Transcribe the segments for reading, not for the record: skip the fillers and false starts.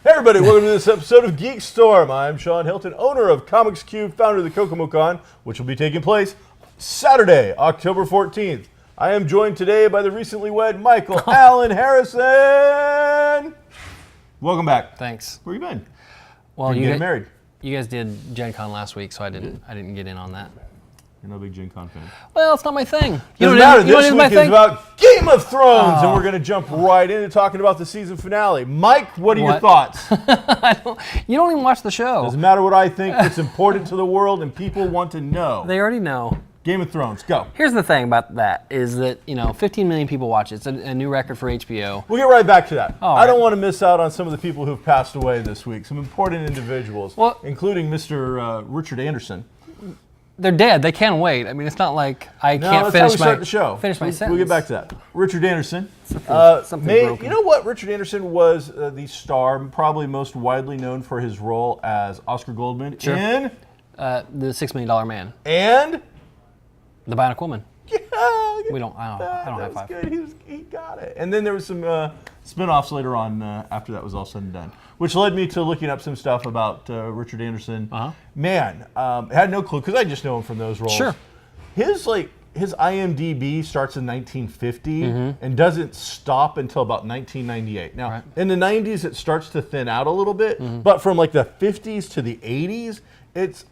Everybody, welcome to this episode of GeekStorm. I'm Shawn Hilton, owner of Comics Cube, founder of the KokomoCon, which will be taking place Saturday, October 14th. I am joined today by the recently wed Michael Allen Harrison. Welcome back. Thanks. Where you been? Well, you getting married. You guys did Gen Con last week, so I didn't get in on that. You're not a big Gen Con fan. Well, it's not my thing. Doesn't matter. This week is about Game of Thrones, and we're going to jump right into talking about the season finale. Mike, what are your thoughts? You don't even watch the show. Doesn't matter what I think. It's important to the world, and people want to know. They already know. Game of Thrones, go. Here's the thing about that is that 15 million people watch it. It's a new record for HBO. We'll get right back to that. All I right. don't want to miss out on some of the people who've passed away this week. Some important individuals, including Mr. Richard Anderson. They're dead. They can't wait. I mean, it's not like I can't finish finish my sentence. We'll get back to that. Richard Anderson. Something broken. You know what? Richard Anderson was the star, probably most widely known for his role as Oscar Goldman in the $6 Million Man and The Bionic Woman. Yeah, I don't high was five. good. He got it. And then there was some spin-offs later on after that was all said and done, which led me to looking up some stuff about Richard Anderson. Man, I had no clue because I just know him from those roles. Sure. His IMDb starts in 1950 and doesn't stop until about 1998. Now, in the 90s, it starts to thin out a little bit, but from like the 50s to the 80s, it's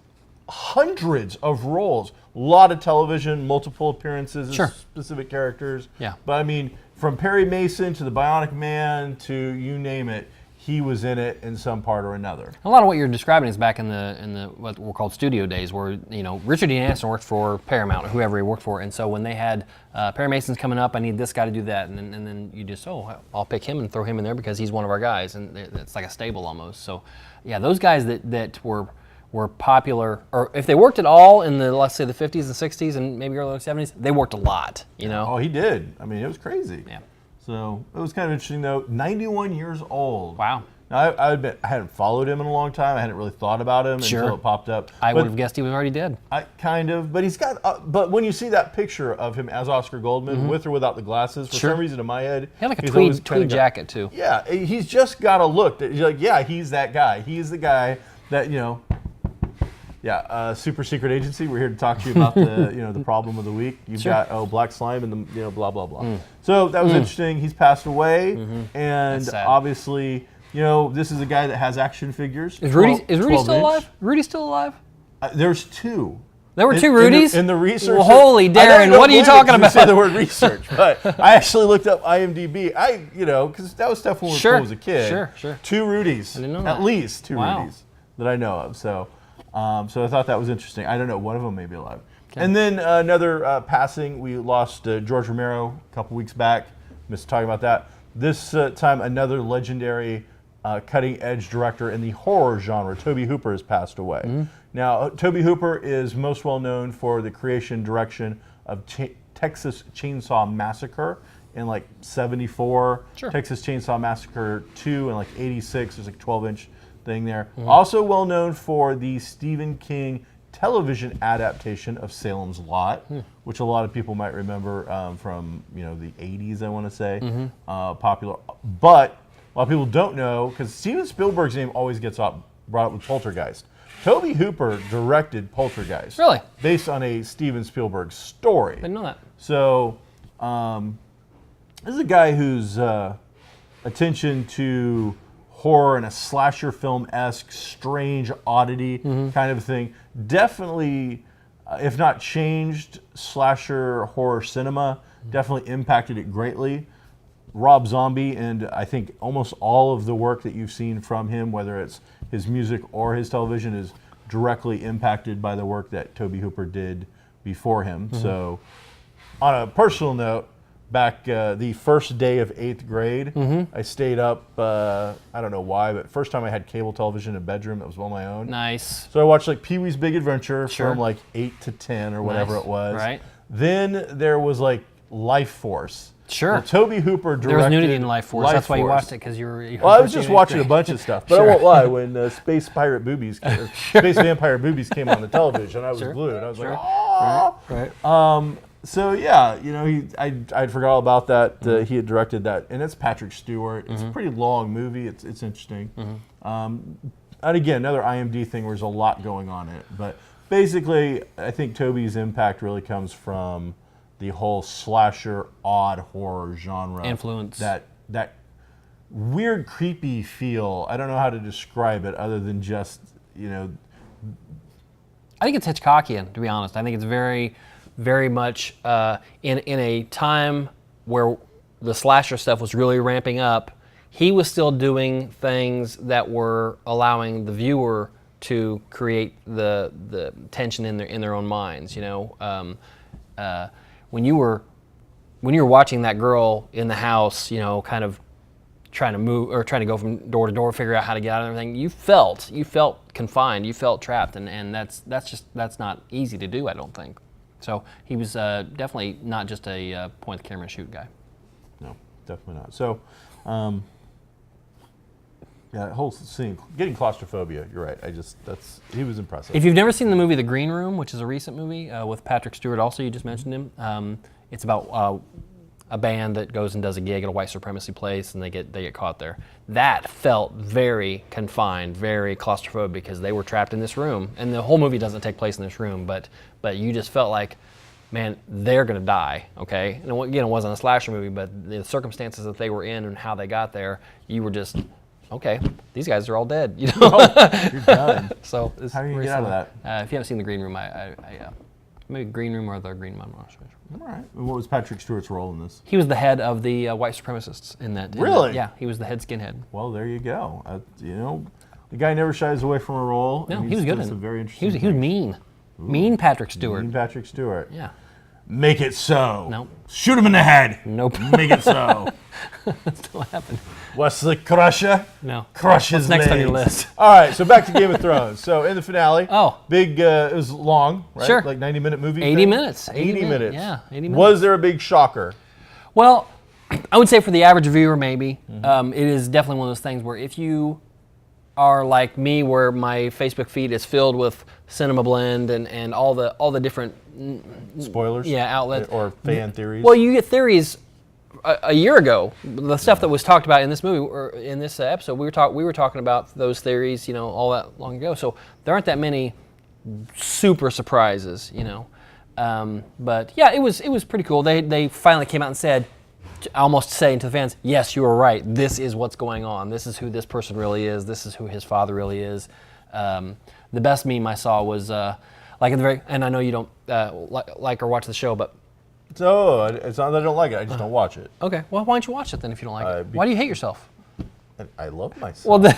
hundreds of roles. A lot of television, multiple appearances as specific characters. Yeah. But I mean, from Perry Mason to the Bionic Man to you name it, he was in it in some part or another. A lot of what you're describing is back in the what were called studio days, where Richard Dean Anderson worked for Paramount or whoever he worked for, and so when they had Perry Mason's coming up, I need this guy to do that, and then you just I'll pick him and throw him in there because he's one of our guys, and it's like a stable almost. So yeah, those guys that were popular, or if they worked at all in the, let's say, the 50s and 60s and maybe early 70s, they worked a lot, Oh, he did. I mean, it was crazy. Yeah. So it was kind of interesting, though. 91 years old. Wow. Now, I admit, I hadn't followed him in a long time. I hadn't really thought about him until it popped up. I would have guessed he was already dead. But he's got. But when you see that picture of him as Oscar Goldman, with or without the glasses, for some reason in my head, he had like a tweed jacket too. Yeah, he's just got a look that you're like, yeah, he's that guy. He's the guy that Yeah, super secret agency. We're here to talk to you about the the problem of the week. You've got black slime and the blah blah blah. So that was interesting. He's passed away, and obviously this is a guy that has action figures. Is Rudy still alive? Rudy still alive? There's two. There were two Rudys? In the research. Well, holy Darren, what are you talking about? You say the word research, but I actually looked up IMDb. Because that was stuff when we were cool as a kid. Sure. Two Rudys. I didn't know At that. least two Rudys that I know of. So I thought that was interesting. I don't know. One of them may be alive. Okay. And then another passing. We lost George Romero a couple weeks back. Missed talking about that. This time, another legendary cutting-edge director in the horror genre. Tobe Hooper has passed away. Now, Tobe Hooper is most well known for the creation and direction of Texas Chainsaw Massacre in like 74. Texas Chainsaw Massacre 2 in like 86. There's like 12-inch thing there. Also well known for the Stephen King television adaptation of Salem's Lot, which a lot of people might remember from the 80s, I want to say, popular. But a lot of people don't know, because Steven Spielberg's name always gets brought up with Poltergeist. Tobe Hooper directed Poltergeist. Really? Based on a Steven Spielberg story. Didn't know that. So this is a guy whose attention to horror and a slasher film-esque, strange oddity kind of thing definitely, if not changed slasher horror cinema, definitely impacted it greatly. Rob Zombie, and I think almost all of the work that you've seen from him, whether it's his music or his television, is directly impacted by the work that Tobe Hooper did before him. So on a personal note, back the first day of 8th grade. Mm-hmm. I stayed up, I don't know why, but first time I had cable television in a bedroom that was on my own. Nice. So I watched like Pee-wee's Big Adventure Sure. from like 8 to 10 or whatever Nice. it was. Right. Then there was like Life Force. Sure. Well, Toby Hooper directed. There was nudity in Life Force. That's why you watched it, because you were. Well, I was just watching a bunch of stuff, but Sure. I won't lie. When Space Pirate Boobies, Space Vampire Boobies came on the television, I was Sure. glued. I was Sure. like, oh. Right. So yeah, you know, I'd forgot all about that. He had directed that, and it's Patrick Stewart. It's a pretty long movie. It's interesting. And again, another IMDb thing where there's a lot going on in it. But basically, I think Toby's impact really comes from the whole slasher, odd horror genre Influence. That weird, creepy feel. I don't know how to describe it other than just, you know. I think it's Hitchcockian, to be honest. I think it's very, very much in a time where the slasher stuff was really ramping up. He was still doing things that were allowing the viewer to create the tension in their own minds. You know, when you were watching that girl in the house, you know, kind of trying to move or trying to go from door to door, figure out how to get out and everything, you felt confined, you felt trapped, and that's not easy to do, I don't think. So he was definitely not just a point the camera and shoot guy. No, definitely not. So, yeah, that whole scene, getting claustrophobia. You're right. He was impressive. If you've never seen the movie The Green Room, which is a recent movie with Patrick Stewart, also you just mentioned him. It's about a band that goes and does a gig at a white supremacy place, and they get caught there. That felt very confined, very claustrophobic, because they were trapped in this room, and the whole movie doesn't take place in this room, but you just felt like, man, they're gonna die, okay? And again, it wasn't a slasher movie, but the circumstances that they were in and how they got there, you were just, okay, these guys are all dead, you know? You're done. So it's How are you very gonna get out of similar. If you haven't seen The Green Room, maybe Green Room or The Green Room, I'm not sure. All right. And what was Patrick Stewart's role in this? He was the head of the white supremacists in that. Really? Yeah, he was the head skinhead. Well, there you go. You know, the guy never shies away from a role. No, and he was good done in some it. very interesting. He was mean. Mean Patrick Stewart. Mean Patrick Stewart. Yeah. Make it so. Nope. Shoot him in the head. Nope. Make it so. That still happened. Wesley Crusher. No. Crush his What's next on your legs. list? All right, so back to Game of Thrones. So in the finale, big, it was long, right? Sure. Like 90-minute movie. 80 thing? minutes. 80 minutes. Yeah, 80 minutes. Was there a big shocker? Well, I would say for the average viewer, maybe. It is definitely one of those things where if you are like me, where my Facebook feed is filled with Cinema Blend and all the different Spoilers? outlets Or fan theories? Well, you get theories. A year ago, the stuff that was talked about in this movie or in this episode, we were talking about those theories, you know, all that long ago. So there aren't that many super surprises, you know. But yeah, it was pretty cool. They finally came out and said, almost saying to the fans, yes, you were right. This is what's going on. This is who this person really is. This is who his father really is. The best meme I saw was like in the very, and I know you don't like or watch the show, but. So it's not that I don't like it. I just don't watch it. Okay. Well, why don't you watch it then if you don't like it? Why do you hate yourself? I love myself. Well, then,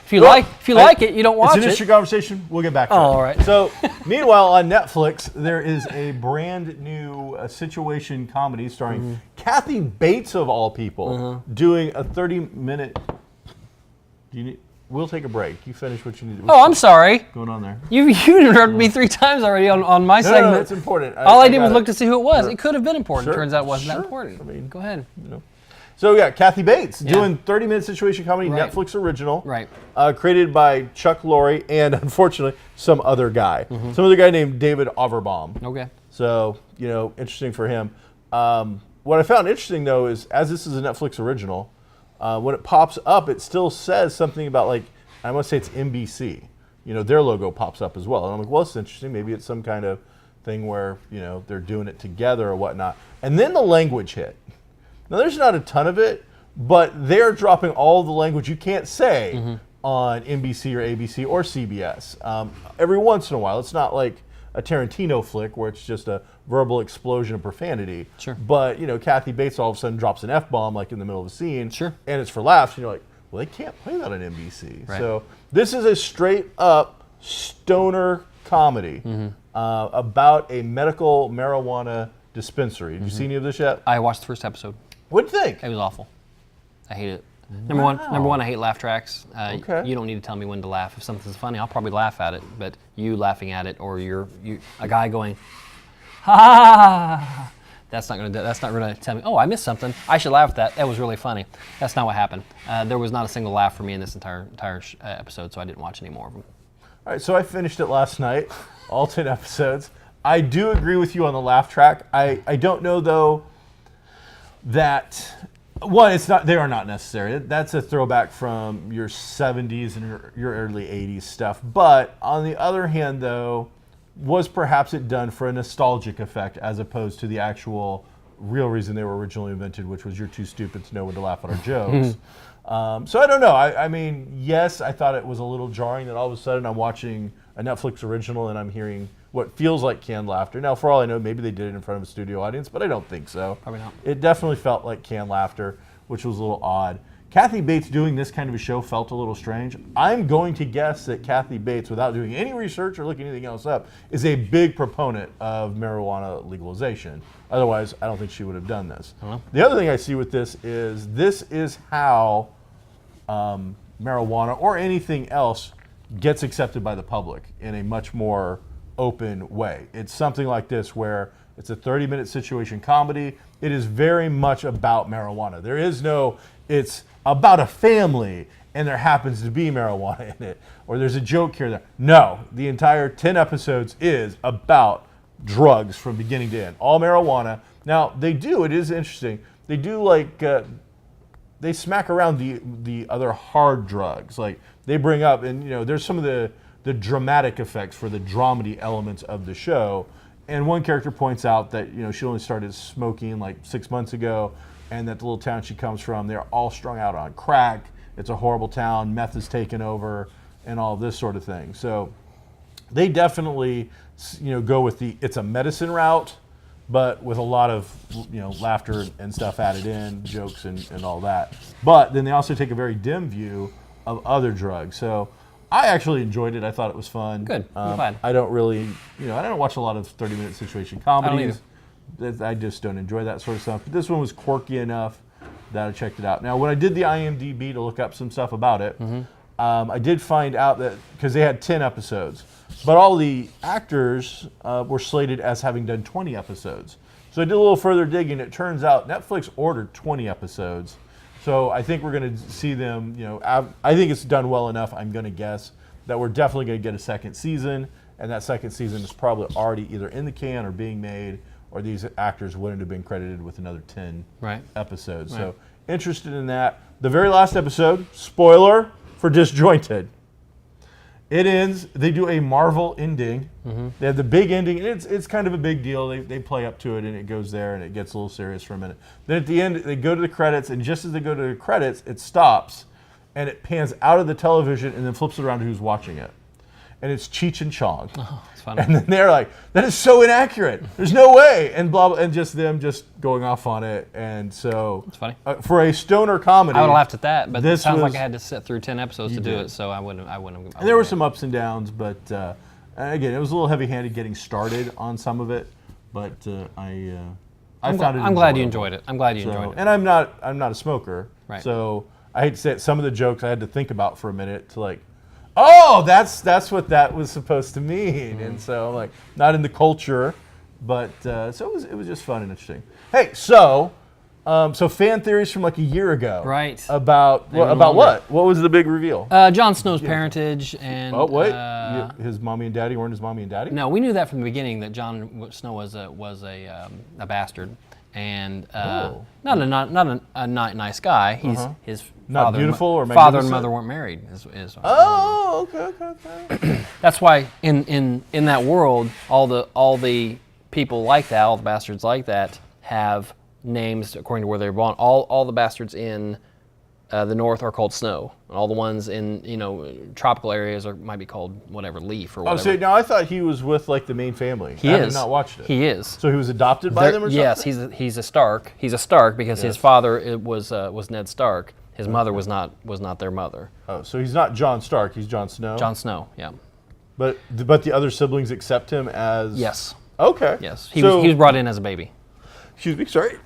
if you like it, you don't watch it's it. an interesting conversation. We'll get back to it. All right. So, meanwhile, on Netflix, there is a brand new situation comedy starring Kathy Bates, of all people, doing a 30-minute. We'll take a break. You finish what you need to do. Oh, I'm sorry. What's going on there? You interrupted me 3 times already on my segment. No, it's important. All I did was look to see who it was. Sure. It could have been important. Sure. Turns out it wasn't that Sure. important. I mean, go ahead. You know. So yeah, Kathy Bates doing 30-minute situation comedy, Right. Netflix original, Right. Created by Chuck Lorre and unfortunately some other guy, some other guy named David Overbaum. Okay. So interesting for him. What I found interesting though is as this is a Netflix original, when it pops up, it still says something about like I want to say it's NBC. Their logo pops up as well, and I'm like, well, it's interesting. Maybe it's some kind of thing where they're doing it together or whatnot. And then the language hit. Now, there's not a ton of it, but they're dropping all the language you can't say on NBC or ABC or CBS. Every once in a while, it's not like a Tarantino flick where it's just a verbal explosion of profanity. Sure. But, Kathy Bates all of a sudden drops an F-bomb like in the middle of a scene. Sure. And it's for laughs. And you're like, well, they can't play that on NBC. Right. So this is a straight up stoner comedy about a medical marijuana Dispensary. Did you see any of this yet? I watched the first episode. What'd you think? It was awful. I hate it. Number one, I hate laugh tracks. Okay. You don't need to tell me when to laugh. If something's funny, I'll probably laugh at it. But you laughing at it, or a guy going, ha! That's not gonna tell me. Oh, I missed something. I should laugh at that. That was really funny. That's not what happened. There was not a single laugh for me in this entire episode, so I didn't watch any more of them. All right, so I finished it last night, all 10 episodes. I do agree with you on the laugh track. I don't know though that. One, it's not. They are not necessary. That's a throwback from your 70s and your early 80s stuff. But on the other hand, though, was perhaps it done for a nostalgic effect as opposed to the actual real reason they were originally invented, which was you're too stupid to know when to laugh at our jokes. So I don't know. I mean, yes, I thought it was a little jarring that all of a sudden I'm watching a Netflix original and I'm hearing what feels like canned laughter. Now, for all I know, maybe they did it in front of a studio audience, but I don't think so. Probably not. It definitely felt like canned laughter, which was a little odd. Kathy Bates doing this kind of a show felt a little strange. I'm going to guess that Kathy Bates, without doing any research or looking anything else up, is a big proponent of marijuana legalization. Otherwise, I don't think she would have done this. The other thing I see with this is how marijuana or anything else gets accepted by the public in a much more open way. It's something like this where it's a 30-minute situation comedy. It is very much about marijuana. There is no, it's about a family and there happens to be marijuana in it, or there's a joke here or there. No, the entire 10 episodes is about drugs from beginning to end. All marijuana. Now, it is interesting, they do like, they smack around the other hard drugs. Like they bring up, and there's some of the dramatic effects for the dramedy elements of the show. And one character points out that she only started smoking like 6 months ago, and that the little town she comes from, they're all strung out on crack. It's a horrible town. Meth is taken over, and all this sort of thing. So they definitely go with it's a medicine route, but with a lot of laughter and stuff added in, jokes and all that. But then they also take a very dim view of other drugs. So I actually enjoyed it. I thought it was fun. Good. I'm glad. I don't really, I don't watch a lot of 30-minute situation comedies. I just don't enjoy that sort of stuff. But this one was quirky enough that I checked it out. Now, when I did the IMDb to look up some stuff about it, I did find out that, because they had 10 episodes, but all the actors were slated as having done 20 episodes. So I did a little further digging. It turns out Netflix ordered 20 episodes. So I think we're going to see them, I think it's done well enough, I'm going to guess, that we're definitely going to get a second season, and that second season is probably already either in the can or being made, or these actors wouldn't have been credited with another 10 episodes. Right. So interested in that. The very last episode, spoiler for Disjointed. It ends, they do a Marvel ending. They have the big ending, and it's kind of a big deal. They play up to it, and it goes there, and it gets a little serious for a minute. Then at the end, they go to the credits, and just as they go to the credits, it stops, and it pans out of the television, and then flips it around to who's watching it. And it's Cheech and Chong. Oh, that's funny. And then they're like, that is so inaccurate. There's no way. And blah, blah, and just them just going off on it. And so, it's funny. For a stoner comedy, I would have laughed at that, but it sounds like I had to sit through 10 episodes to do it, so I wouldn't. And there were some ups and downs, but again, it was a little heavy-handed getting started on some of it. But I found it. I'm glad you enjoyed it. I'm glad you enjoyed it. And I'm not a smoker, right. So I hate to say it. Some of the jokes I had to think about for a minute to like, oh, that's what that was supposed to mean. And so I'm like, not in the culture, but so it was just fun and interesting. Hey, so fan theories from like a year ago, right? About what? What was the big reveal? Jon Snow's parentage and. Oh wait, his mommy and daddy weren't his mommy and daddy. No, we knew that from the beginning that Jon Snow was a bastard. And not a nice guy. He's his not beautiful or father and mother weren't married. Okay. That's why in that world, all the people like that, all the bastards like that, have names according to where they're born. All the bastards in the north are called Snow, and all the ones in tropical areas might be called whatever, Leaf or whatever. Oh, so now I thought he was with like the main family. I have not watched it. He is. So he was adopted by them or something? Yes, he's a Stark. He's a Stark because his father was Ned Stark. His mother was not their mother. Oh, so he's not Jon Stark. He's Jon Snow. Jon Snow, yeah. But the other siblings accept him as. Yes. Okay. Yes. He was brought in as a baby. Excuse me, sorry.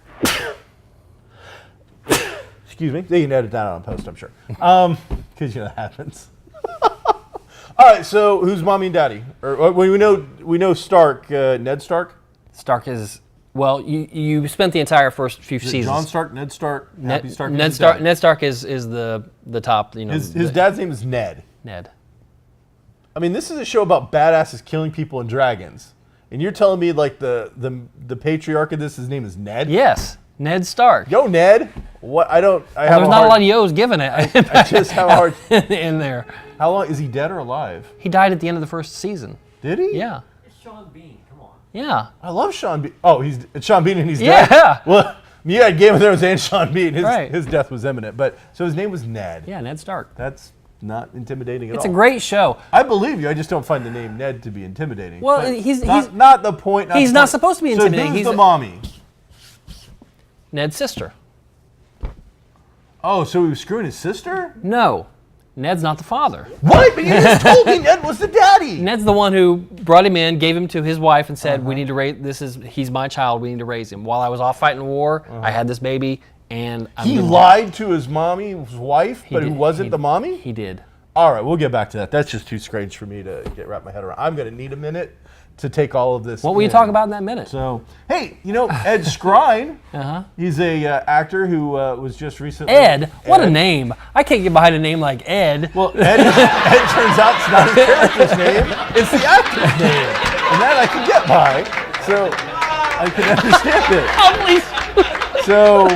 Excuse me. They can edit that out on post, I'm sure. Because that happens. All right, so who's mommy and daddy? Or we know Stark, Ned Stark. Stark is you spent the entire first few seasons. John Stark, Ned Stark, Happy Stark. Ned Stark is the top. His dad's name is Ned. Ned. I mean, this is a show about badasses killing people and dragons, and you're telling me like the patriarch of this, his name is Ned? Yes, Ned Stark. Yo, Ned. What? There's not a lot of yo's given it. I just have a hard in there. How long is he dead or alive? He died at the end of the first season. Did he? Yeah. It's Shawn Bean. Come on. Yeah. I love Sean Bean. Oh, it's Sean Bean and he's dead? Yeah. Well, you had Game of Thrones and Sean Bean. Right. His death was imminent. But so his name was Ned. Yeah, Ned Stark. That's not intimidating at all. It's a great show. I believe you. I just don't find the name Ned to be intimidating. Well, But he's not the point. he's not supposed to be intimidating. So who's He's the mommy? Ned's sister. Oh, so he was screwing his sister? No, Ned's not the father. What? But you just told me Ned was the daddy. Ned's the one who brought him in, gave him to his wife, and said, "We need to raise. He's my child. We need to raise him." While I was off fighting war, I had this baby, and He lied to his wife, but who wasn't He- the mommy? He did. All right, we'll get back to that. That's just too strange for me to wrap my head around. I'm going to need a minute to take all of this. What will you talk about in that minute? So, hey, Ed Skrein. He's a actor who was just recently. Ed? What a name! I can't get behind a name like Ed. Well, Ed turns out it's not his character's name; it's the actor's name, and that I can get by. So I can understand it. Oh, please. So,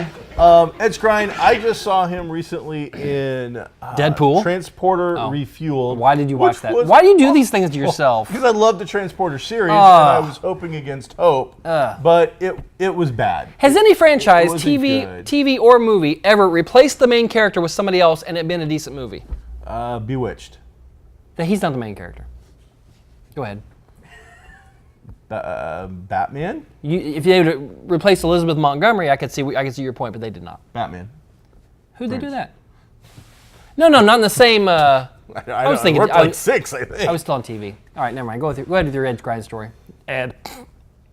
Ed Skrein, I just saw him recently in Deadpool? Transporter Refueled. Why did you watch which that? was Why do you do these things to yourself? Because I love the Transporter series, and I was hoping against hope, but it was bad. Has any franchise, wasn't good. TV or movie, ever replaced the main character with somebody else and it been a decent movie? Bewitched. That he's not the main character. Go ahead. Batman? If they would replace Elizabeth Montgomery, I could see your point, but they did not. Batman. Who'd they do that? No, not in the same. I was thinking. It worked like 6, I think. I was still on TV. All right, never mind. Go ahead with your Ed Skrein story. Ed.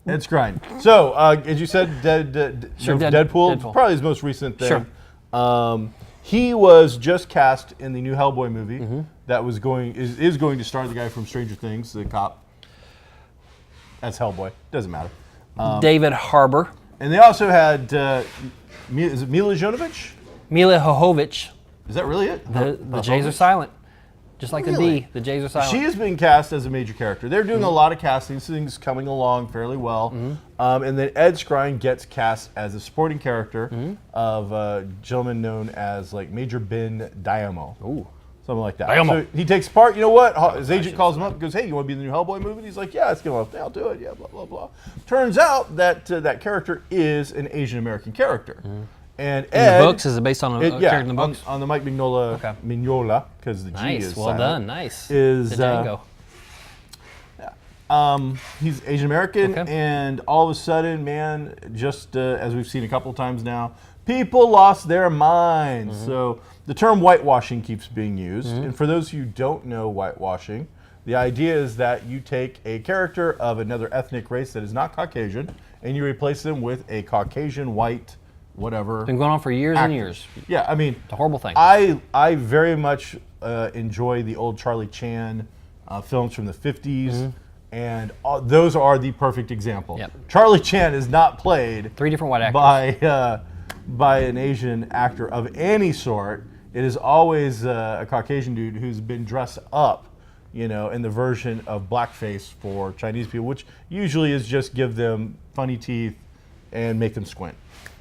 Ed Skrein. So, as you said, Deadpool, probably his most recent thing. Sure. He was just cast in the new Hellboy movie that is going to star the guy from Stranger Things, the cop. That's Hellboy. Doesn't matter. David Harbour. And they also had, is it Mila Jovovich? Mila Jovovich. Is that really it? The J's are silent. Just like Really? the D, the J's are silent. She is being cast as a major character. They're doing a lot of casting. Things coming along fairly well. And then Ed Skrein gets cast as a supporting character of a gentleman known as like Major Ben Diamo. Ooh. Something like that. Diamo. So he takes part. You know what? His agent calls him up and goes, "Hey, you want to be in the new Hellboy movie?" And he's like, "Yeah, it's going to I'll do it. Yeah, blah, blah, blah." Turns out that that character is an Asian American character. And Ed, in the books? Is it based on a character in the books? On the Mike Mignola, because the G Nice, is well silent, done, nice. Is the Django. He's Asian American, Okay. and all of a sudden, man, just as we've seen a couple of times now, people lost their minds. So the term whitewashing keeps being used, and for those who don't know whitewashing, the idea is that you take a character of another ethnic race that is not Caucasian, and you replace them with a Caucasian white, whatever. Been going on for years and actor. years. Yeah, I mean, It's a horrible thing. I very much enjoy the old Charlie Chan films from the 50s, and those are the perfect example. Yep. Charlie Chan is not played 3 different white actors. by an Asian actor of any sort. It is always a Caucasian dude who's been dressed up, in the version of blackface for Chinese people, which usually is just give them funny teeth and make them squint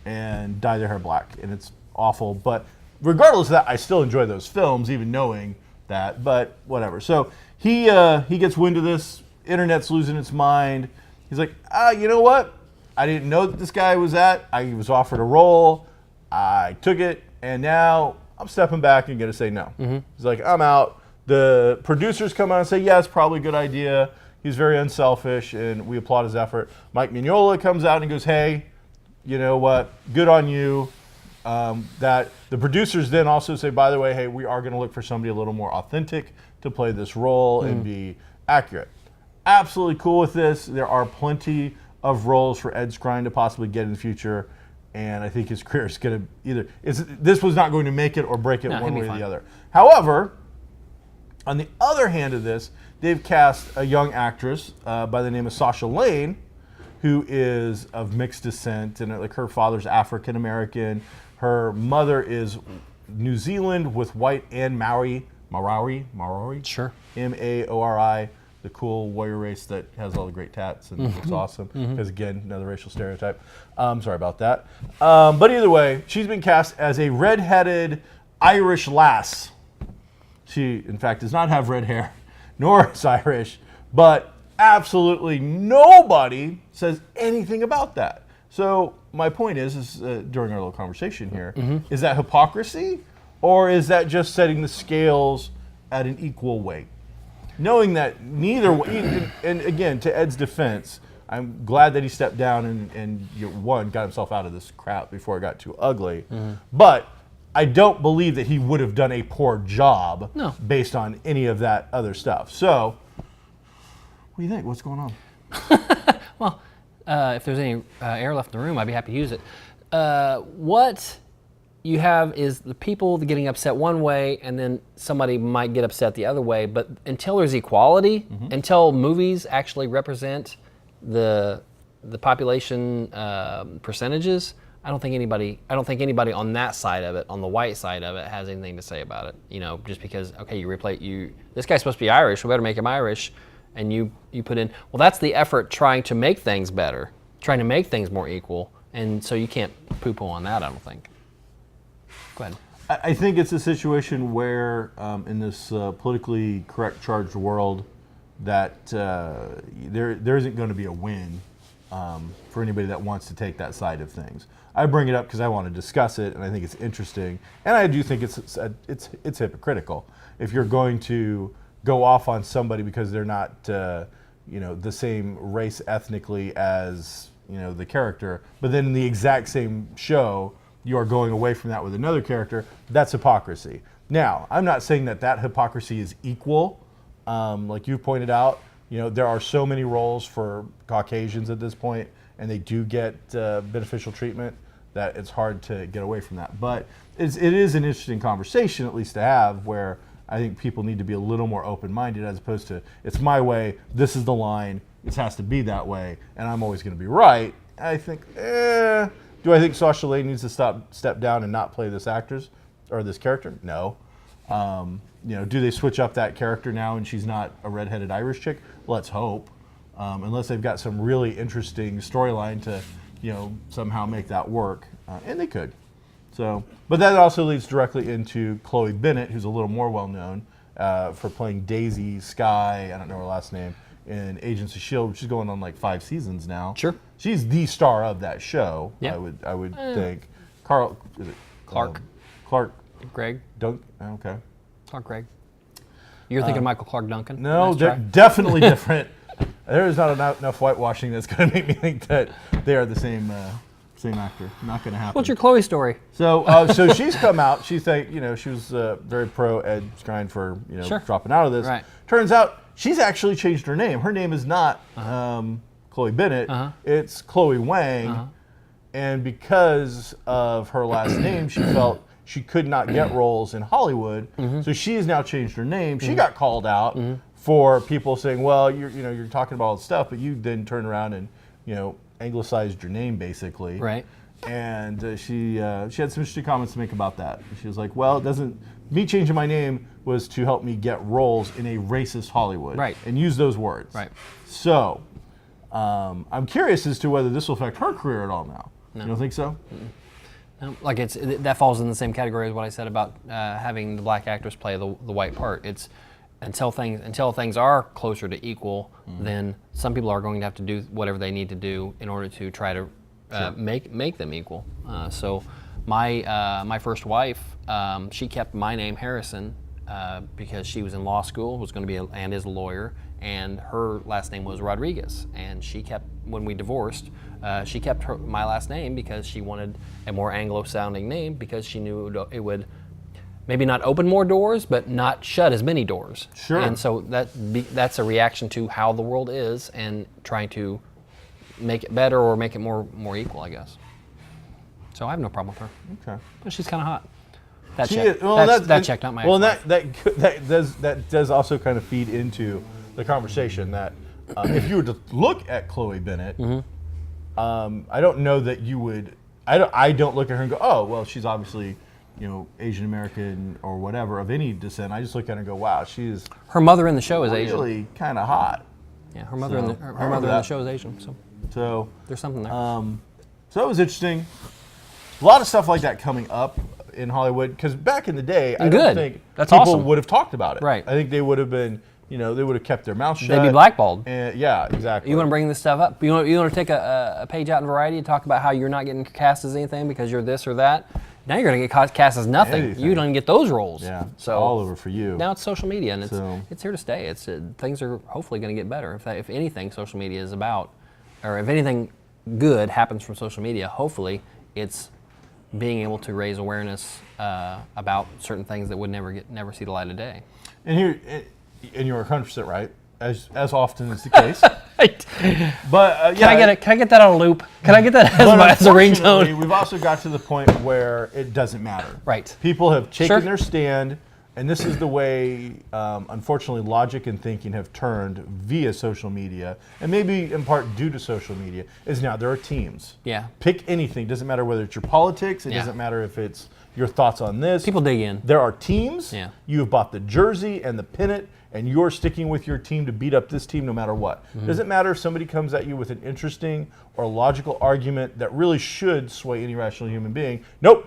and dye their hair black, and it's awful. But regardless of that, I still enjoy those films, even knowing that. But whatever. So he gets wind of this. Internet's losing its mind. He's like, you know what? I didn't know that this guy was I was offered a role. I took it, and now I'm stepping back and going to say no. He's like, I'm out. The producers come out and say, yeah, it's probably a good idea. He's very unselfish, and we applaud his effort. Mike Mignola comes out and goes, hey, you know what? Good on you. That the producers then also say, by the way, hey, we are going to look for somebody a little more authentic to play this role and be accurate. Absolutely cool with this. There are plenty of roles for Ed Skrein to possibly get in the future, and I think his career is going to this was not going to make it or break it one way or the other. However, on the other hand of this, they've cast a young actress by the name of Sasha Lane, who is of mixed descent, and like her father's African American, her mother is New Zealand with white and Maori, Sure. Maori, the cool warrior race that has all the great tats and looks awesome. Because again, another racial stereotype. Sorry about that. But either way, she's been cast as a red-headed Irish lass. She, in fact, does not have red hair, nor is Irish, but absolutely nobody says anything about that. So my point is during our little conversation here, is that hypocrisy, or is that just setting the scales at an equal weight? Knowing that neither way, and again, to Ed's defense, I'm glad that he stepped down and got himself out of this crap before it got too ugly. But I don't believe that he would have done a poor job based on any of that other stuff. So, what do you think? What's going on? Well, if there's any air left in the room, I'd be happy to use it. What you have is the people getting upset one way, and then somebody might get upset the other way. But until there's equality, until movies actually represent the population percentages, I don't think anybody on that side of it, on the white side of it, has anything to say about it. You know, just because this guy's supposed to be Irish, we better make him Irish, and you put in. Well, that's the effort trying to make things better, trying to make things more equal, and so you can't poo-poo on that. I don't think. Go ahead. I think it's a situation where, in this politically correct charged world, that there isn't going to be a win for anybody that wants to take that side of things. I bring it up because I want to discuss it, and I think it's interesting, and I do think it's hypocritical if you're going to go off on somebody because they're not the same race ethnically as the character, but then in the exact same show you are going away from that with another character. That's hypocrisy. Now, I'm not saying that hypocrisy is equal. Like you pointed out, there are so many roles for Caucasians at this point, and they do get beneficial treatment, that it's hard to get away from that. But it is an interesting conversation, at least to have, where I think people need to be a little more open-minded as opposed to, it's my way, this is the line, it has to be that way, and I'm always going to be right. I think, do I think Sasha Lane needs to step down and not play this character? No. Do they switch up that character now and she's not a redheaded Irish chick? Let's hope. Unless they've got some really interesting storyline to, somehow make that work. And they could. So, but that also leads directly into Chloe Bennett, who's a little more well-known for playing Daisy Skye, I don't know her last name, in Agents of S.H.I.E.L.D., which is going on like 5 seasons now. Sure. She's the star of that show, yeah. I would think. Clark. Greg. Okay. Clark Gregg. You're thinking Michael Clark Duncan? No, nice they're definitely different. There is not enough whitewashing that's going to make me think that they are the same actor. Not going to happen. What's your Chloe story? So she's come out. She she was very pro Ed Skrein for Sure. dropping out of this. Right. Turns out she's actually changed her name. Her name is not Chloe Bennett. It's Chloe Wang. And because of her last name, she felt she could not get roles in Hollywood. So she has now changed her name. She got called out for people saying, "Well, you're talking about all this stuff, but you then turned around and anglicized your name basically." Right. And she had some interesting comments to make about that. She was like, "Well, me changing my name was to help me get roles in a racist Hollywood." Right. And use those words. Right. So I'm curious as to whether this will affect her career at all now. No. You don't think so? No, like that falls in the same category as what I said about having the black actress play the white part. It's until things are closer to equal, then some people are going to have to do whatever they need to do in order to try to make them equal. So my first wife, she kept my name Harrison because she was in law school, was going to be and is a lawyer, and her last name was Rodriguez. And she kept, when we divorced, she kept my last name because she wanted a more Anglo-sounding name, because she knew it would maybe not open more doors, but not shut as many doors. Sure. And so that's a reaction to how the world is, and trying to make it better or make it more equal, I guess. So I have no problem with her. Okay. But she's kind of hot. That She check. is- well, That checked out my. Well, ex-wife. that does also kind of feed into the conversation that if you were to look at Chloe Bennett, I don't know that you would. I don't look at her and go, oh, well, she's obviously, Asian American or whatever of any descent. I just look at her and go, wow, she is Her mother in the show is Asian. really kind of hot. Yeah, her mother in the I her mother in the that. show is Asian. So So there's something there. So it was interesting. A lot of stuff like that coming up in Hollywood because back in the day, I don't Good. think That's people awesome. would have talked about it. Right. I think they would have been, they would have kept their mouth shut. They'd be blackballed. And, yeah, exactly. You want to bring this stuff up? You want to take a page out in Variety and talk about how you're not getting cast as anything because you're this or that? Now you're going to get cast as nothing. Anything. You don't even get those roles. Yeah, So all over for you. now it's social media, and So- it's here to stay. It's things are hopefully going to get better. If anything, social media is about, or if anything good happens from social media, hopefully it's being able to raise awareness about certain things that would never see the light of day. And you're 100% right, as often is the case. But Can I get that on a loop? Can I get that as a unfortunately, ringtone? we've also got to the point where it doesn't matter. Right. People have taken Sure. their stand, and this is the way, unfortunately, logic and thinking have turned via social media, and maybe in part due to social media, is now there are teams. Yeah. Pick anything. Doesn't matter whether it's your politics. It Yeah. doesn't matter if it's your thoughts on this. People dig in. There are teams. Yeah. You have bought the jersey and the pennant, and you're sticking with your team to beat up this team no matter what. Doesn't matter if somebody comes at you with an interesting or logical argument that really should sway any rational human being. Nope.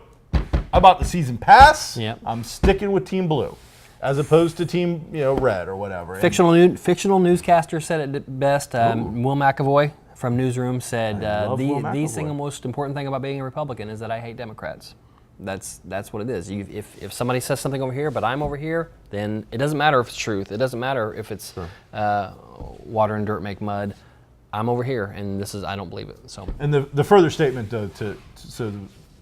I bought the season pass. Yep. I'm sticking with Team Blue, as opposed to Team Red or whatever. And Fictional newscaster said it best. Will McAvoy from Newsroom said, I love Will the McAvoy. single most important thing about being a Republican is that I hate Democrats. That's what it is. If somebody says something over here, but I'm over here, then it doesn't matter if it's truth. It doesn't matter if it's water and dirt make mud. I'm over here, and I don't believe it. So. And the further statement, though,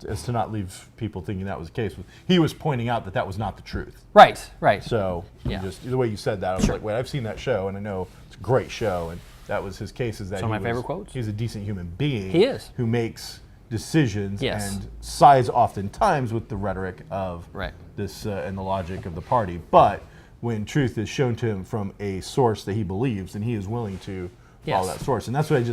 as to not leave people thinking that was the case, he was pointing out that was not the truth. Right. So Yeah. just the way you said that, I was Sure. like, wait, I've seen that show, and I know it's a great show, and that was his case. Is that Some of my favorite quotes. He's a decent human being. He is. Who makes decisions Yes. and sides oftentimes with the rhetoric of Right. this and the logic of the party. But when truth is shown to him from a source that he believes, then he is willing to follow Yes. that source. And that's what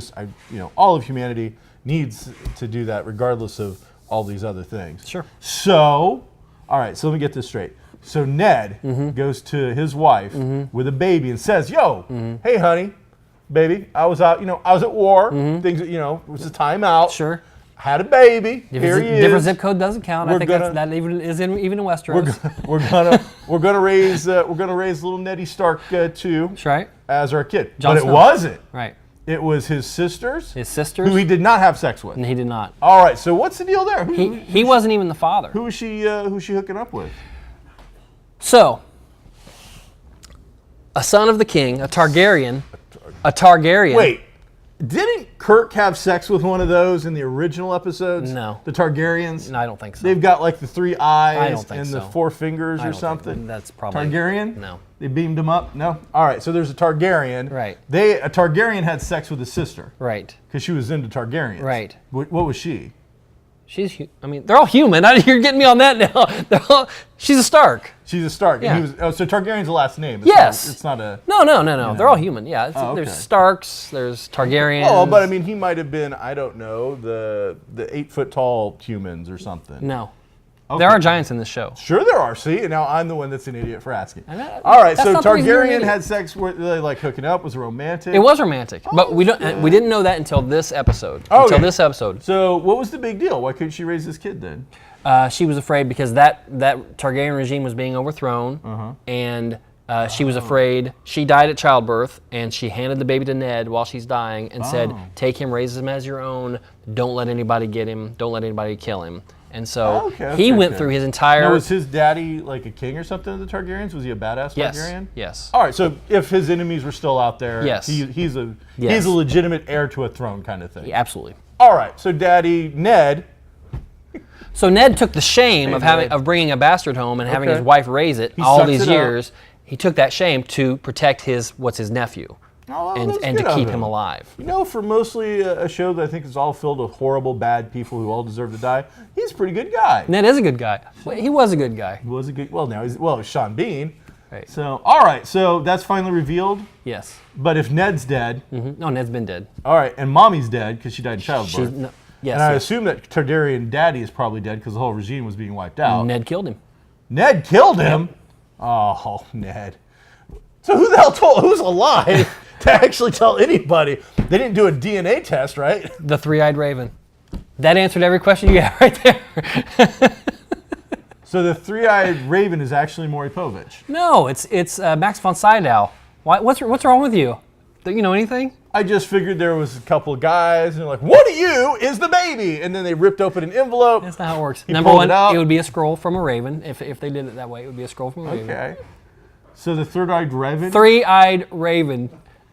all of humanity needs to do that, regardless of all these other things. Sure. So, all right, so let me get this straight. So Ned Mm-hmm. goes to his wife with a baby and says, "Yo, hey, honey, baby, I was out. I was at war. Things. It was a timeout. Mm-hmm. Sure. Had a baby. Here he is. Different zip code doesn't count. I We're think gonna- that even is in Westeros. We're gonna raise little Neddy Stark too That's right. as our kid. Jon But Snow. it wasn't. Right. It was his sisters. His sisters. Who he did not have sex with. And he did not. All right. So what's the deal there? He wasn't even the father. Who was she hooking up with? So, a son of the king, a Targaryen. Wait, didn't Kirk have sex with one of those in the original episodes? No. The Targaryens? No, I don't think so. They've got like the 3 eyes I don't think and the so. 4 fingers I or don't think something. that's probably Targaryen? No. They beamed him up? No? All right, so there's a Targaryen. Right. A Targaryen had sex with his sister Right. because she was into Targaryens. Right. What was she? They're all human. You're getting me on that now. She's a Stark. She's a Stark. Yeah. And so Targaryen's the last name. It's Yes. It's not a... No. They're all human. Yeah. Oh, There's okay. Starks. There's Targaryens. Oh, but I mean, he might have been, I don't know, the 8-foot-tall humans or something. No. Okay. There are giants in this show. Sure there are. See, and now I'm the one that's an idiot for asking. that- All right, that's so not the reason you're an Targaryen idiot. had sex. Were they like hooking up? Was it romantic? It was romantic, but we didn't know that until this episode. Until Okay. this episode. So what was the big deal? Why couldn't she raise this kid then? She was afraid because that Targaryen regime was being overthrown, and she was afraid. She died at childbirth, and she handed the baby to Ned while she's dying and said, "Take him, raise him as your own. Don't let anybody get him. Don't let anybody kill him." And so he went through his entire. Now, was his daddy like a king or something of the Targaryens? Was he a badass Targaryen? Yes. All right, so if his enemies were still out there, Yes. he's a Yes. legitimate heir to a throne kind of thing. Yeah, absolutely. All right, so Daddy Ned. So Ned took the shame Hey, Ned. of bringing a bastard home and having Okay. his wife raise it He all sucks these it up. years. He took that shame to protect his nephew. Oh, and that's to good of keep him. him alive. You know, for mostly a show that I think is all filled with horrible, bad people who all deserve to die, he's a pretty good guy. Ned is a good guy. Well, he was a good guy. He was a good. Well, now he's Sean Bean. Right. So, all right. So that's finally revealed. Yes. But if Ned's dead, No, Ned's been dead. all right, and Mommy's dead because she died in childbirth. Yes. And I yes. assume that Targaryen Daddy is probably dead because the whole regime was being wiped out. Ned killed him. Ned killed him? Oh, Ned. So who the hell who's alive to actually tell anybody? They didn't do a DNA test, right? The three-eyed raven. That answered every question you got right there. So the three-eyed raven is actually Maury Povich. No, it's Max von Sydow. What's wrong with you? Do you know anything? I just figured there was a couple of guys and they're like, one of you is the baby. And then they ripped open an envelope. That's not how it works. He Number pulled one, it out. it would be a scroll from a raven. If they did it that way, it would be a scroll from a raven. Okay. So the third-eyed raven. Three-eyed raven.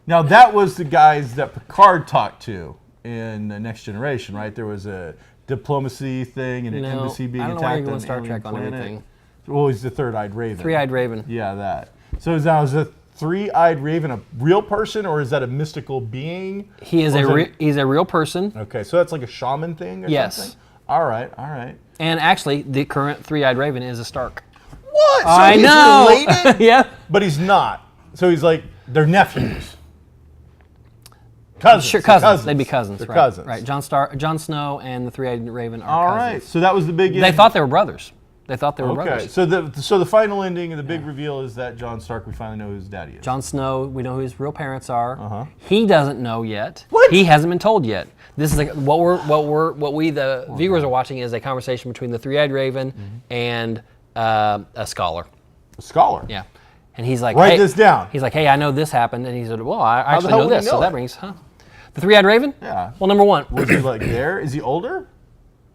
Now that was the guys that Picard talked to in the Next Generation, right? There was a diplomacy thing and an embassy being I don't know why attacked you're going on Star an Trek alien on planet. everything. Well, he's the third-eyed raven. Three-eyed raven. Yeah, that. So now is the three-eyed raven a real person or is that a mystical being? He is he's a real person. Okay, so that's like a shaman thing or Yes. something? All right, all right. And actually, the current three-eyed raven is a Stark. What? So I he's know. related? Yeah. But he's not. So he's like, they're nephews. Cousins. Sure, They're cousins. They'd be cousins. They're right. cousins. Right. Jon Snow and the three-eyed raven are All cousins. right, so that was the big They thought they were brothers. They thought they were Okay, brothers. so the final ending and the big reveal is that Jon Stark, we finally know who his daddy is. Jon Snow, we know who his real parents are. Uh-huh. He doesn't know yet. What? He hasn't been told yet. This is what we the viewers are watching is a conversation between the three-eyed raven and a scholar. A scholar. Yeah, and he's like, Write hey, this down. He's like, hey, I know this happened, and he said, well, I actually hell know would he this, know so it? that brings, the three-eyed raven. Yeah. Well, number one, Was he like there? Is he older?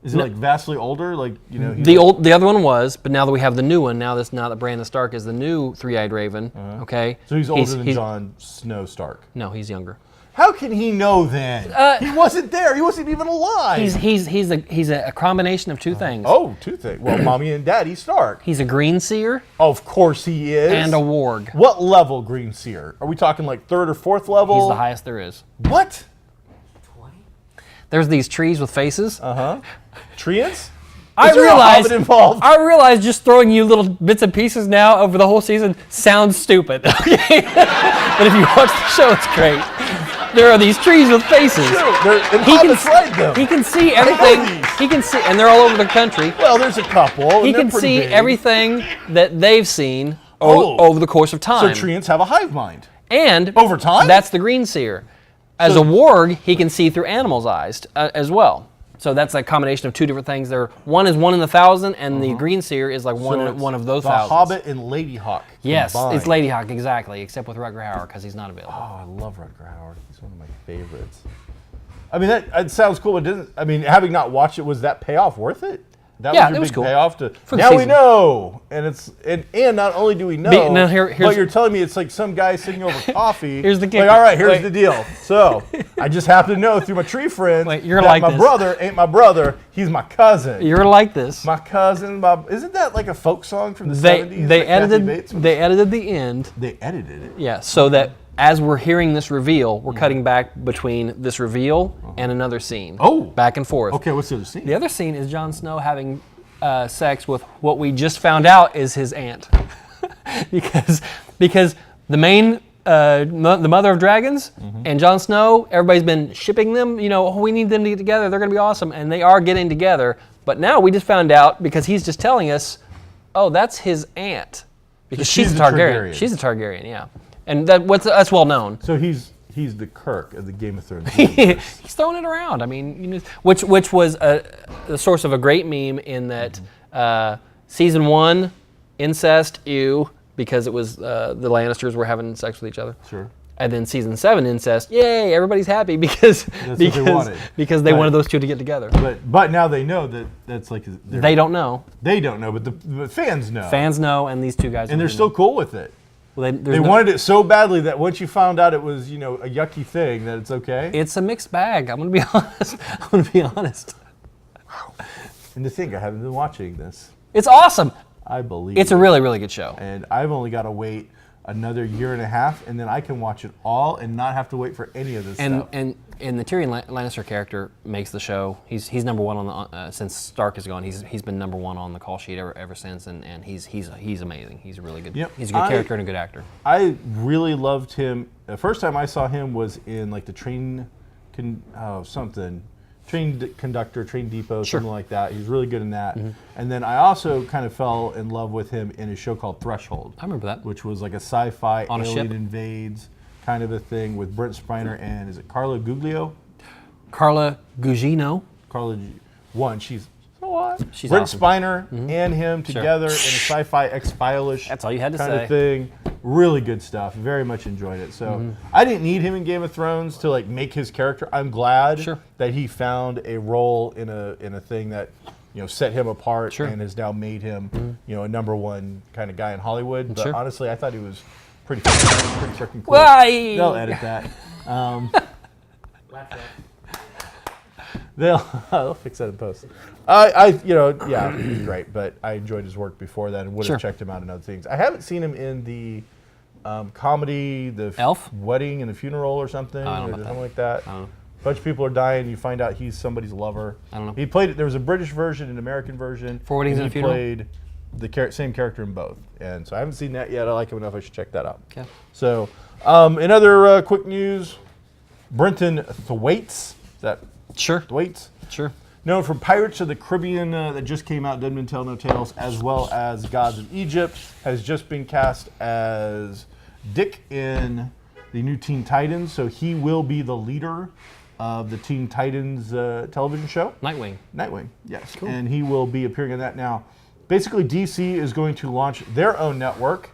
Is he like vastly older? Like, you know, the other one was, but now that we have the new one, now that Brandon Stark is the new three-eyed raven. Okay. So he's older than Jon Snow Stark. No, he's younger. How can he know then? He wasn't there. He wasn't even alive. He's a combination of two things. Oh, two things. Well, Mommy and Daddy Stark. He's a green seer Of course he is. and a warg. What level green seer? Are we talking like third or fourth level? He's the highest there is. What? There's these trees with faces. Treants? I Is there a hobbit involved? I realize just throwing you little bits and pieces now over the whole season sounds stupid. Okay? But if you watch the show, it's great. There are these trees with faces. And He can, hobbits ride them. he can see know everything. these. He can see, and they're all over the country. Well, there's a couple. He and they're can pretty see big. everything that they've seen Oh. over the course of So time. treants have a hive mind. And Over time? that's the green seer. As a warg, he can see through animals' eyes as well. So that's a combination of two different things. One is 1 in 1,000, and the green seer is like So it's one of those the thousands. Hobbit and Ladyhawk. Yes, combined. it's Ladyhawk exactly, except with Rutger Hauer because he's not available. Oh, I love Rutger Hauer. He's one of my favorites. I mean, that sounds cool. It doesn't. I mean, having not watched it, was that payoff worth it? That Yeah, was your it was big cool. payoff to. For the Now we season. know, and it's and not only do we know, now here's- but you're telling me it's like some guy sitting over coffee. Here's the Like, kicker. all right, here's Wait. the deal. So I just happen to know through my tree friends Wait, you're that like my this. brother ain't my brother. He's my cousin. You're like this. My cousin. Isn't that like a folk song from the They 70s? they that Kathy Bates was- edited the end. They edited it. Yeah, so that as we're hearing this reveal, we're cutting back between this reveal and another scene. Oh. Back and forth. Okay, what's the other scene? The other scene is Jon Snow having sex with what we just found out is his aunt, because the main the mother of dragons and Jon Snow, everybody's been shipping them. You know, we need them to get together. They're going to be awesome, and they are getting together. But now we just found out because he's just telling us, oh, that's his aunt, because So she's she's a a Targaryen. Targaryen. She's a Targaryen, yeah, and that's well known. So he's the Kirk of the Game of Thrones. He's throwing it around. I mean, you know, which was the source of a great meme in that season 1, incest, ew, because it was the Lannisters were having sex with each other. Sure. And then season 7, incest, yay, everybody's happy because what they wanted. because they Right. wanted those two to get together. But now they know that that's like They don't know. They don't know, but the fans know. Fans know, and these two guys. and they're do still know. cool with it. Well, They wanted it so badly that once you found out it was, a yucky thing, that it's okay. It's a mixed bag. I'm gonna be honest. And to think I haven't been watching this, It's awesome. I believe It's a really, really good show. and I've only got to wait another year and a half, and then I can watch it all and not have to wait for any of this stuff. And the Tyrion Lannister character makes the show. He's number one on the since Stark is gone. He's been number one on the call sheet ever since, and he's amazing. He's a really good. Yep. He's a good character and a good actor. I really loved him. The first time I saw him was in like the train conductor, train depot, something like that. He's really good in that. And then I also kind of fell in love with him in a show called Threshold. I remember that. Which was like a sci-fi on alien a ship. Invades kind of a thing with Brent Spiner and is it Carla Guglio? Carla Gugino. She's so what? She's Brent awesome. Spiner and him together in a sci-fi X-File-ish That's all you had to kind say. of thing. Really good stuff. Very much enjoyed it. So I didn't need him in Game of Thrones to like make his character. I'm glad that he found a role in a thing that set him apart and has now made him a #1 kind of guy in Hollywood. But honestly, I thought he was pretty freaking cool. Why? They'll edit that. They'll fix that in post. He's great, but I enjoyed his work before that and would have checked him out in other things. I haven't seen him in the comedy, the Elf? Wedding and the Funeral or something, or something like that. I don't know. A bunch of people are dying. You find out he's somebody's lover. I don't know. He played it. There was a British version, an American version. For Weddings and a Funeral? He played the same character in both, and so I haven't seen that yet. I like him enough. I should check that out. Okay. So, in other quick news, Brenton Thwaites. Is that Thwaites? Sure. Known from Pirates of the Caribbean that just came out, Dead Men Tell No Tales, as well as Gods of Egypt, has just been cast as Dick in the new Teen Titans. So he will be the leader of the Teen Titans television show. Nightwing, yes. Cool. And he will be appearing in that now. Basically, DC is going to launch their own network,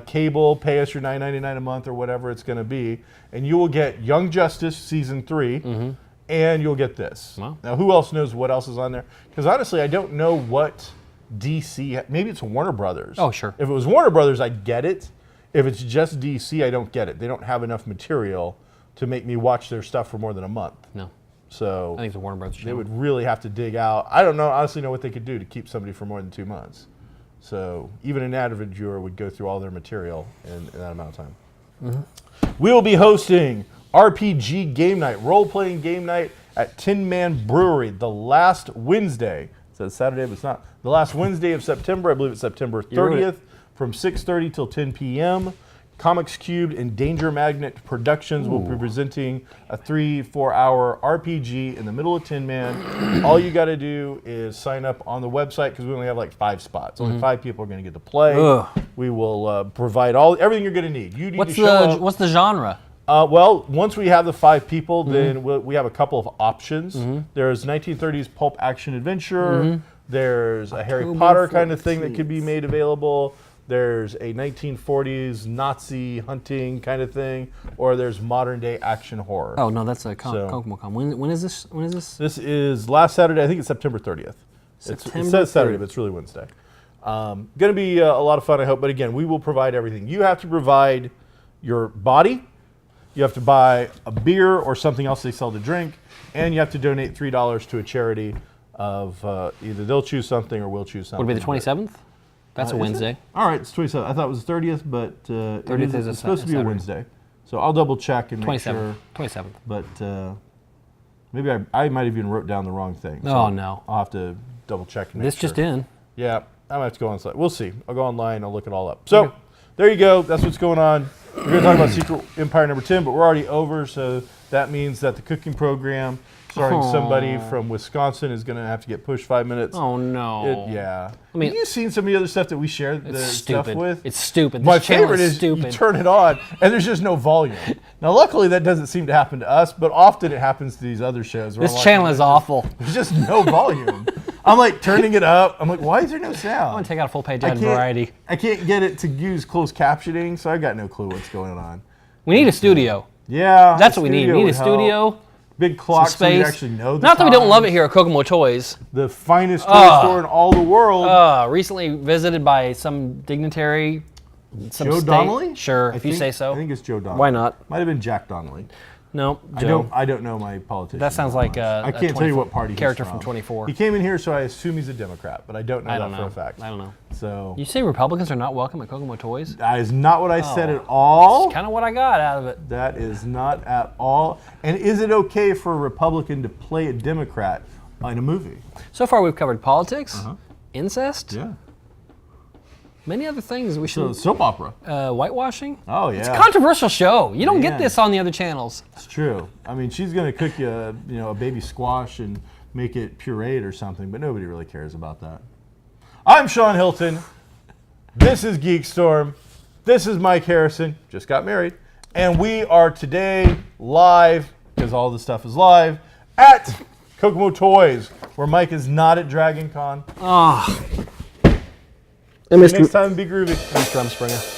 cable, pay us your $9.99 a month or whatever it's going to be, and you will get Young Justice Season 3, and you'll get this. Wow. Now, who else knows what else is on there? Because honestly, I don't know what DC, maybe it's Warner Brothers. Oh, sure. If it was Warner Brothers, I get it. If it's just DC, I don't get it. They don't have enough material to make me watch their stuff for more than a month. No. So I think it's a Warner Brothers channel. they would really have to dig out. I don't know, honestly know what they could do to keep somebody for more than 2 months. So even an avid viewer would go through all their material in that amount of time. We will be hosting RPG Game Night, role-playing game night at Tin Man Brewery the last Wednesday. It says Saturday, but it's not. The last Wednesday of September, I believe it's September 30th, from 6:30 till 10 p.m. Comics Cubed and Danger Magnet Productions will be presenting a 3-4 hour RPG in the middle of Tin Man. All you got to do is sign up on the website because we only have like 5 spots. Only 5 people are going to get to play. We will provide everything you're going to need. You need to show up. What's the genre? Well, once we have the 5 people, then we have a couple of options. There's 1930s pulp action adventure. There's a Harry Potter kind of thing that could be made available. There's a 1940s Nazi hunting kind of thing, or there's modern day action horror. Oh no, that's a Comic-Con. When is this? When is this? This is last Saturday. I think it's September 30th. It says Saturday, but it's really Wednesday. Going to be a lot of fun, I hope. But again, we will provide everything. You have to provide your body. You have to buy a beer or something else they sell to drink, and you have to donate $3 to a charity of either they'll choose something or we'll choose something. Would it be the 27th? That's a Wednesday. All right, it's 27th. I thought it was the 30th, but 30th is it's supposed to be Saturday. a Wednesday. So I'll double check and make sure. 27th. But maybe I might have even wrote down the wrong thing. So Oh, no. I'll have to double check and make This sure. just in. Yeah, I might have to go on site. We'll see. I'll go online. I'll look it all up. So there you go. That's what's going on. We're going to talk about Secret Empire number 10, but we're already over. So that means that the cooking program starring somebody from Wisconsin is going to have to get pushed 5 minutes. Oh no. Yeah. I mean, have you seen some of the other stuff that we share the it's stuff stupid. with? It's stupid. My This channel favorite is stupid. you turn it on and there's just no volume. Now, luckily, that doesn't seem to happen to us, but often it happens to these other shows. Where This channel is awful. There's just no volume. I'm like turning it up. I'm like, why is there no sound? I'm gonna take out a full page ad variety. I can't get it to use closed captioning, so I got no clue what's going on. We need a studio. Yeah, That's what we need. We need a studio. Big clock so you space. actually know the Not that we don't times. love it here at Kokomo Toys. The finest toy store in all the world. Recently visited by some dignitary. Some Joe state. Donnelly? Sure, if you say so. I think it's Joe Donnelly. Why not? Might have been Jack Donnelly. No, Joe. I don't know my politician. That sounds like I can't tell you what party character he's from 24. He came in here, so I assume he's a Democrat, but I don't know that for a fact. I don't know. So You say Republicans are not welcome at Kokomo Toys? that is not what I said at all. That's kind of what I got out of it. That is not at all. And is it okay for a Republican to play a Democrat in a movie? So far, we've covered politics, incest, Yeah. many other things. We So should soap opera. whitewashing. Oh yeah. It's a controversial show. You don't get Man. this on the other channels. It's true. I mean, she's gonna cook you, a baby squash and make it pureed or something, but nobody really cares about that. I'm Shawn Hilton. This is GeekStorm. This is Mike Harrison. Just got married, and we are today live because all this stuff is live at Kokomo Toys, where Mike is not at Dragon Con. Oh. Next time, be groovy. Mr. Rumspringer.